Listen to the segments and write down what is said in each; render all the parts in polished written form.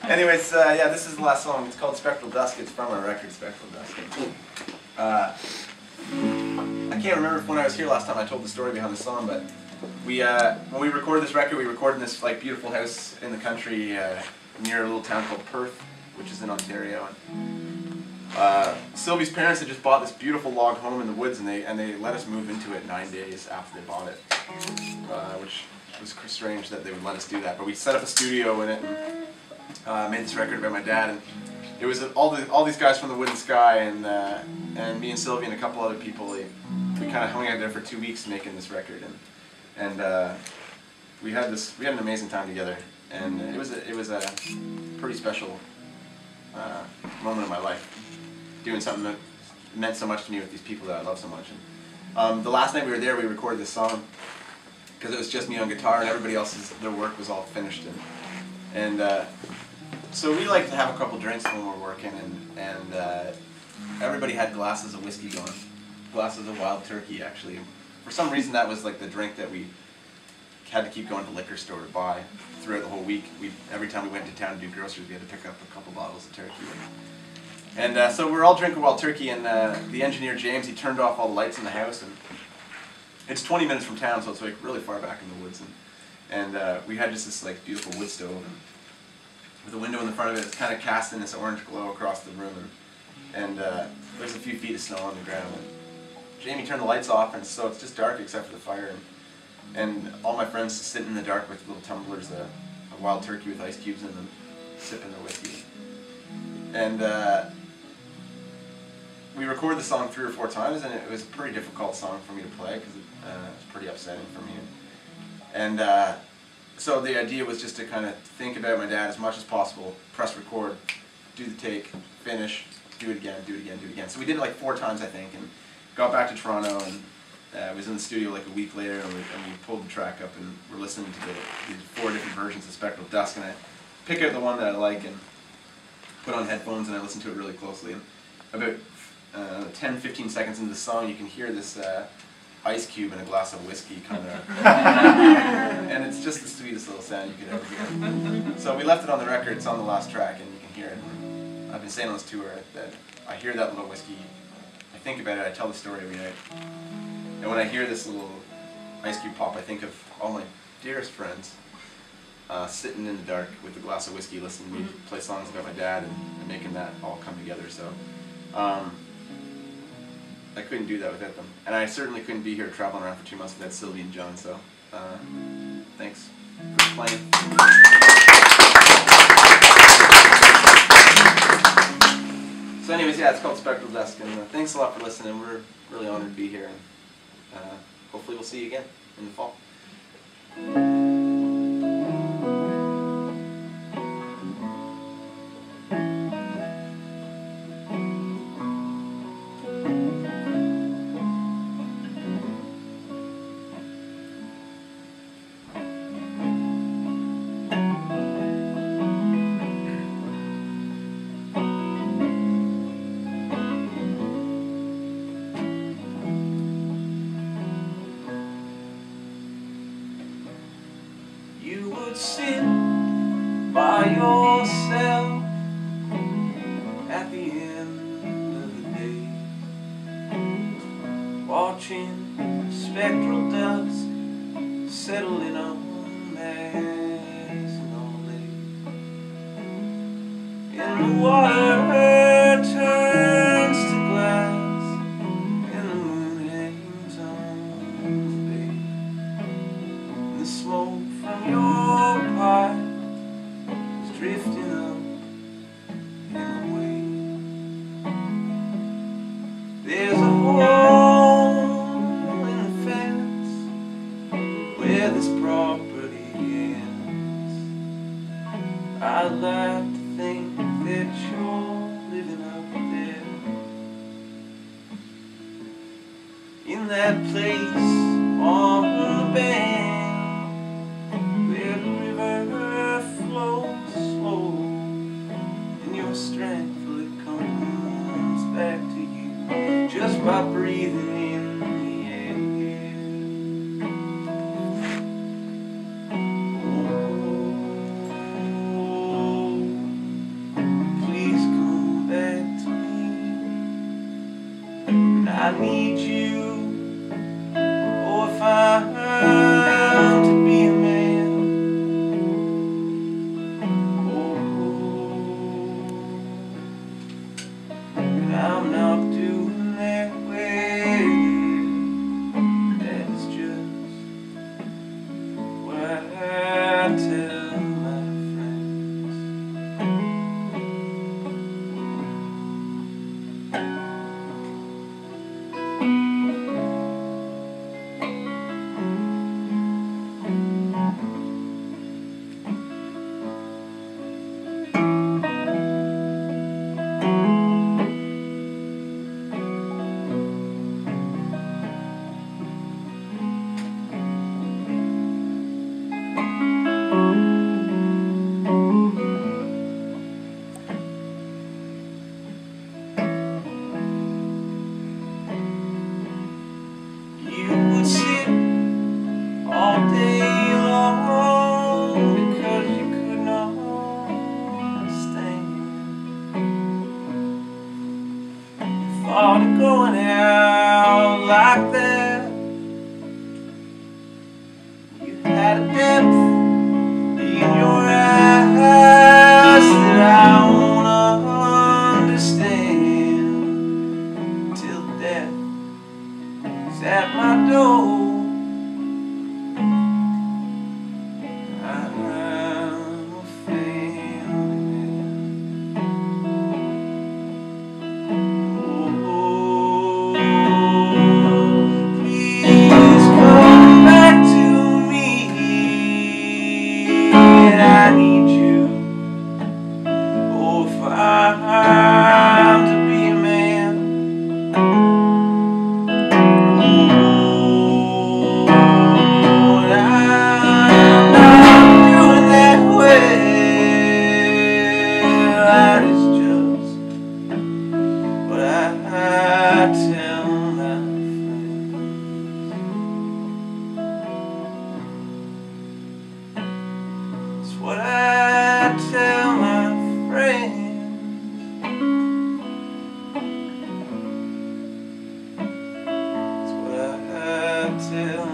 Anyways, yeah, this is the last song. It's called Spectral Dusk. It's from our record, Spectral Dusk. I can't remember if when I was here last time I told the story behind the song, but when we recorded this record, we recorded in this like beautiful house in the country near a little town called Perth, which is in Ontario. And Sylvie's parents had just bought this beautiful log home in the woods, and they let us move into it 9 days after they bought it, which was strange that they would let us do that. But we set up a studio in it and made this record about my dad, and it was all these guys from the Wood and Sky, and me and Sylvie and a couple other people. We kind of hung out there for 2 weeks making this record, and we had an amazing time together, and it was a pretty special moment in my life, doing something that meant so much to me with these people that I love so much. And the last night we were there, we recorded this song because it was just me on guitar, and everybody else's their work was all finished, and so we like to have a couple drinks when we're working, and everybody had glasses of whiskey going, glasses of Wild Turkey actually. For some reason that was like the drink that we had to keep going to the liquor store to buy throughout the whole week. Every time we went to town to do groceries, we had to pick up a couple bottles of turkey. And so we're all drinking Wild Turkey, and the engineer James, he turned off all the lights in the house, and it's 20 minutes from town, so it's like really far back in the woods, and we had just this like beautiful wood stove, and with a window in the front of it, it's kind of casting this orange glow across the room, and there's a few feet of snow on the ground. And Jamie turned the lights off, and so it's just dark except for the fire, and all my friends sitting in the dark with little tumblers of Wild Turkey with ice cubes in them, sipping their whiskey. And we recorded the song 3 or 4 times, and it was a pretty difficult song for me to play because it was pretty upsetting for me. And so the idea was just to kind of think about my dad as much as possible, press record, do the take, finish, do it again, do it again, do it again. So we did it like 4 times, I think, and got back to Toronto, and was in the studio like a week later, and we pulled the track up, and we're listening to these 4 different versions of Spectral Dusk, and I pick out the one that I like and put on headphones, and I listen to it really closely. And about 10-15 seconds into the song, you can hear this ice cube in a glass of whiskey kind of, and it's just the sweetest little sound you could ever hear. So we left it on the record. It's on the last track, and you can hear it. And I've been saying on this tour that I hear that little whiskey, I think about it, I tell the story every night. And when I hear this little ice cube pop, I think of all my dearest friends sitting in the dark with a glass of whiskey, listening to me play songs about my dad, and making that all come together. So I couldn't do that without them. And I certainly couldn't be here traveling around for 2 months without Sylvie and John, so thanks for playing. So anyways, yeah, it's called Spectral Dusk, and thanks a lot for listening. We're really honored to be here, and hopefully we'll see you again in the fall. Sit by yourself at the end of the day, watching spectral dusk settling on Magnolia, and the water turns to glass, and the moon hangs on the bay, and the smoke from your pipe is drifting up and away. There's a hole in the fence where this property ends. I'd like to think that you're living up there, in that place on the bank where the river flows slow, and your strength, well, it comes back to you just by breathing in the air. Oh,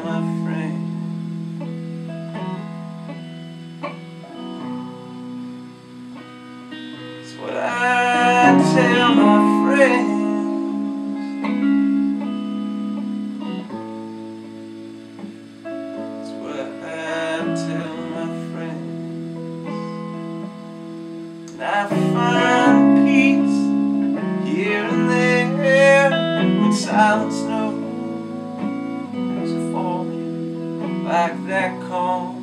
my friend. It's what I tell my friends. It's what I tell my friends. And I find peace here and there when silent snows are falling like that calm.